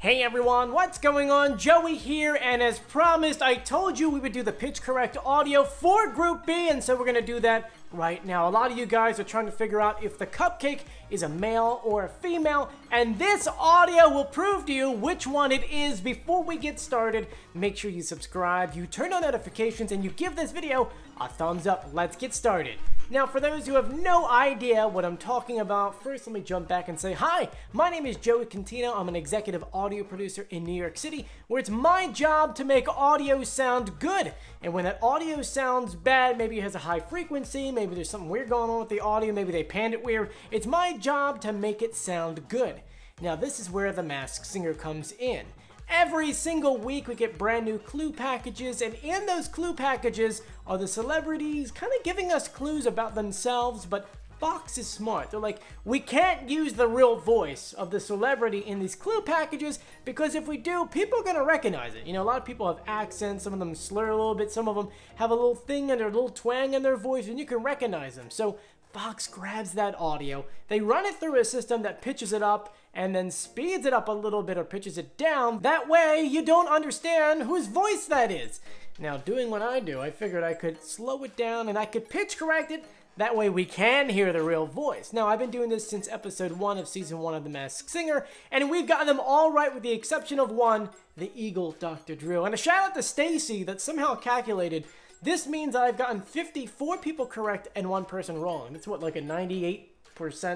Hey everyone, what's going on? Joey here, and as promised, I told you we would do the pitch correct audio for Group B, and so we're going to do that right now. A lot of you guys are trying to figure out if the cupcake is a male or a female, and this audio will prove to you which one it is. Before we get started, make sure you subscribe, you turn on notifications, and you give this video a thumbs up. Let's get started. Now, for those who have no idea what I'm talking about, first let me jump back and say, hi, my name is Joey Contino. I'm an executive audio producer in New York City, where it's my job to make audio sound good. And when that audio sounds bad, maybe it has a high frequency, maybe there's something weird going on with the audio, maybe they panned it weird, it's my job to make it sound good. Now, this is where the Masked Singer comes in. Every single week we get brand new clue packages, and in those clue packages are the celebrities kind of giving us clues about themselves, but Fox is smart. They're like, we can't use the real voice of the celebrity in these clue packages because if we do, people are going to recognize it. You know, a lot of people have accents, some of them slur a little bit, some of them have a little thing and a little twang in their voice, and you can recognize them. So Fox grabs that audio, they run it through a system that pitches it up and then speeds it up a little bit or pitches it down. That way you don't understand whose voice that is. Now, doing what I do, I figured I could slow it down and I could pitch correct it. That way we can hear the real voice. Now, I've been doing this since episode 1 of season 1 of The Masked Singer, and we've gotten them all right with the exception of one, the Eagle Dr. Drew. And a shout out to Stacy that somehow calculated this means I've gotten 54 people correct and 1 person wrong. It's what, like a 98%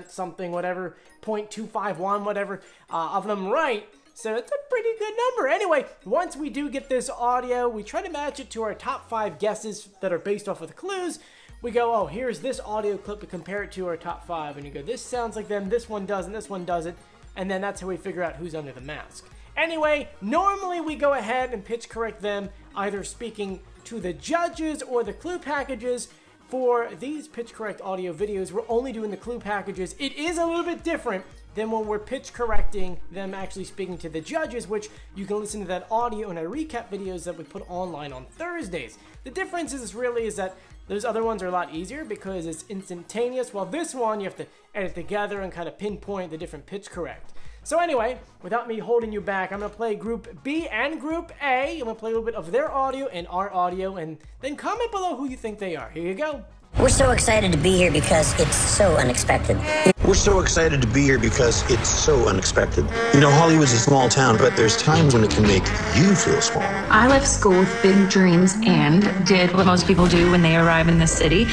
something, whatever, 0.251, whatever, of them right. So it's a pretty good number. Anyway, once we do get this audio, we try to match it to our top 5 guesses that are based off of the clues. We go, oh, here's this audio clip to compare it to our top 5. And you go, this sounds like them, this one doesn't, this one doesn't. And then that's how we figure out who's under the mask. Anyway, normally we go ahead and pitch correct them, either speaking to the judges or the clue packages. For these pitch correct audio videos, we're only doing the clue packages. It is a little bit different than when we're pitch correcting them actually speaking to the judges, which you can listen to that audio in our recap videos that we put online on Thursdays. The difference is really that those other ones are a lot easier because it's instantaneous, while this one you have to edit together and kind of pinpoint the different pitch correct. So anyway, without me holding you back, I'm going to play Group B and Group A. I'm going to play a little bit of their audio and our audio, and then comment below who you think they are. Here you go. We're so excited to be here because it's so unexpected. We're so excited to be here because it's so unexpected. You know, Hollywood's a small town, but there's times when it can make you feel small. I left school with big dreams and did what most people do when they arrive in the city.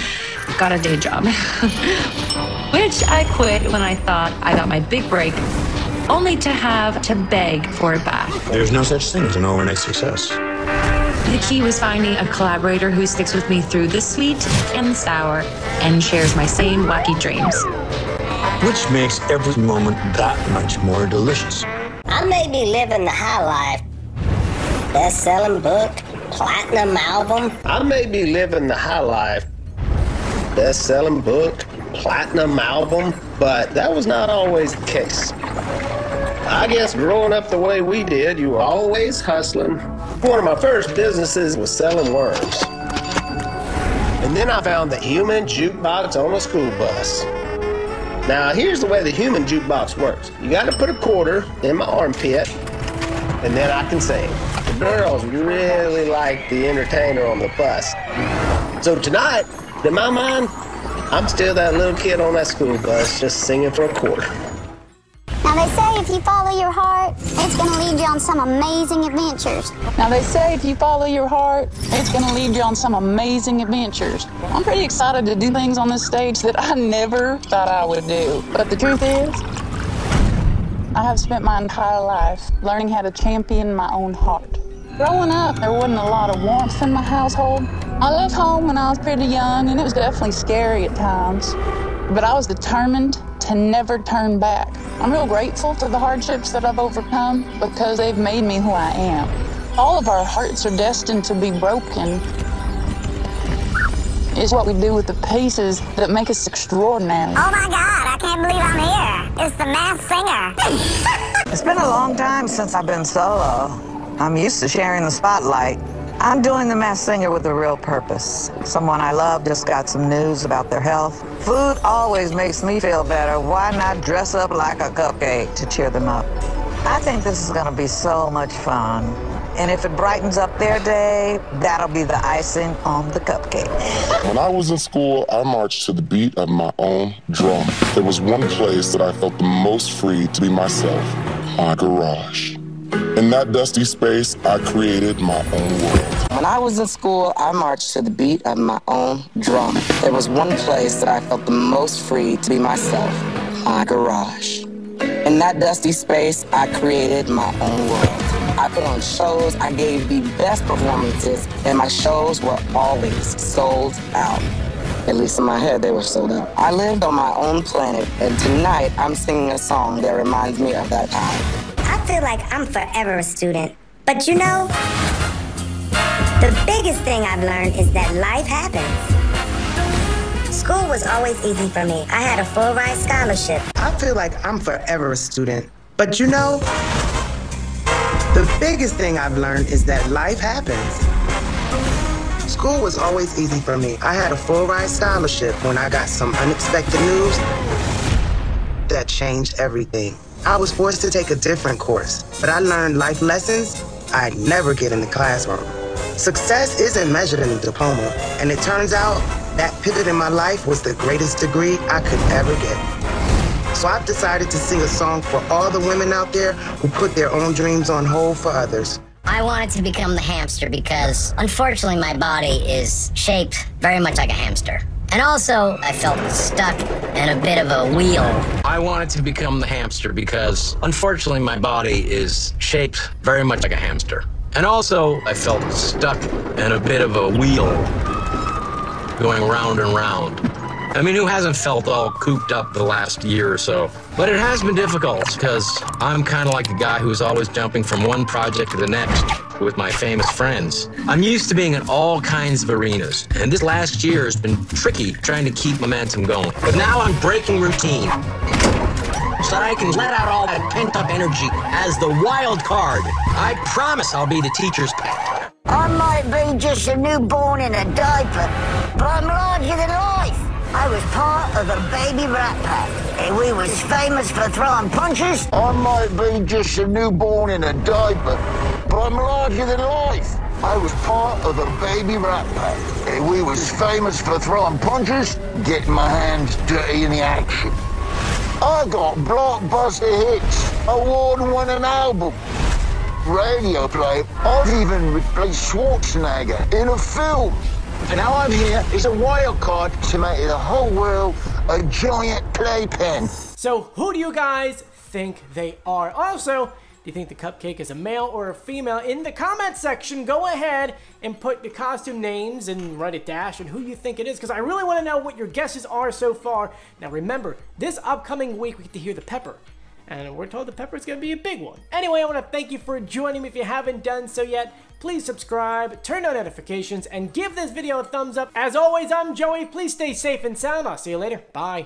Got a day job. Which I quit when I thought I got my big break, only to have to beg for it back. There's no such thing as an overnight success. The key was finding a collaborator who sticks with me through the sweet and the sour and shares my same wacky dreams. Which makes every moment that much more delicious. I may be living the high life. Best-selling book, platinum album. I may be living the high life. Best-selling book, platinum album, but that was not always the case. I guess growing up the way we did, you were always hustling. One of my first businesses was selling worms. And then I found the human jukebox on a school bus. Now, here's the way the human jukebox works. You got to put a quarter in my armpit, and then I can sing. The girls really like the entertainer on the bus. So tonight, in my mind, I'm still that little kid on that school bus just singing for a quarter. Now they say if you follow your heart, it's going to lead you on some amazing adventures. Now they say if you follow your heart, it's going to lead you on some amazing adventures. I'm pretty excited to do things on this stage that I never thought I would do. But the truth is, I have spent my entire life learning how to champion my own heart. Growing up, there wasn't a lot of warmth in my household. I left home when I was pretty young, and it was definitely scary at times. But I was determined to never turn back. I'm real grateful for the hardships that I've overcome because they've made me who I am. All of our hearts are destined to be broken. It's what we do with the pieces that make us extraordinary. Oh my God, I can't believe I'm here. It's the Masked Singer. It's been a long time since I've been solo. I'm used to sharing the spotlight. I'm doing the Masked Singer with a real purpose. Someone I love just got some news about their health. Food always makes me feel better. Why not dress up like a cupcake to cheer them up? I think this is gonna be so much fun. And if it brightens up their day, that'll be the icing on the cupcake. When I was in school, I marched to the beat of my own drum. There was one place that I felt the most free to be myself, my garage. In that dusty space, I created my own world. When I was in school, I marched to the beat of my own drum. There was one place that I felt the most free to be myself, my garage. In that dusty space, I created my own world. I put on shows, I gave the best performances, and my shows were always sold out. At least in my head, they were sold out. I lived on my own planet, and tonight I'm singing a song that reminds me of that time. I feel like I'm forever a student. But you know, the biggest thing I've learned is that life happens. School was always easy for me. I had a full ride scholarship. I feel like I'm forever a student. But you know, the biggest thing I've learned is that life happens. School was always easy for me. I had a full ride scholarship when I got some unexpected news that changed everything. I was forced to take a different course, but I learned life lessons I'd never get in the classroom. Success isn't measured in a diploma, and it turns out that pivot in my life was the greatest degree I could ever get. So I've decided to sing a song for all the women out there who put their own dreams on hold for others. I wanted to become the hamster because, unfortunately, my body is shaped very much like a hamster. And also, I felt stuck in a bit of a wheel. I wanted to become the hamster because, unfortunately, my body is shaped very much like a hamster. And also, I felt stuck in a bit of a wheel, going round and round. I mean, who hasn't felt all cooped up the last year or so? But it has been difficult because I'm kind of like the guy who's always jumping from one project to the next with my famous friends. I'm used to being in all kinds of arenas, and this last year has been tricky trying to keep momentum going. But now I'm breaking routine so that I can let out all that pent-up energy as the wild card. I promise I'll be the teacher's pet. I might be just a newborn in a diaper, but I'm larger than life. I was part of the baby rat pack, and we was famous for throwing punches. I might be just a newborn in a diaper, but I'm larger than life. I was part of the baby rat pack, and we was famous for throwing punches, getting my hands dirty in the action. I got blockbuster hits, award-winning album, radio play. I've even replaced Schwarzenegger in a film. And now I'm here as a wild card to make the whole world a giant playpen. So who do you guys think they are? Also, do you think the cupcake is a male or a female? In the comment section, go ahead and put the costume names and write a dash and who you think it is, because I really want to know what your guesses are so far. Now remember, this upcoming week we get to hear the pepper. And we're told the pepper is going to be a big one. Anyway, I want to thank you for joining me. If you haven't done so yet, please subscribe, turn on notifications, and give this video a thumbs up. As always, I'm Joey. Please stay safe and sound. I'll see you later. Bye.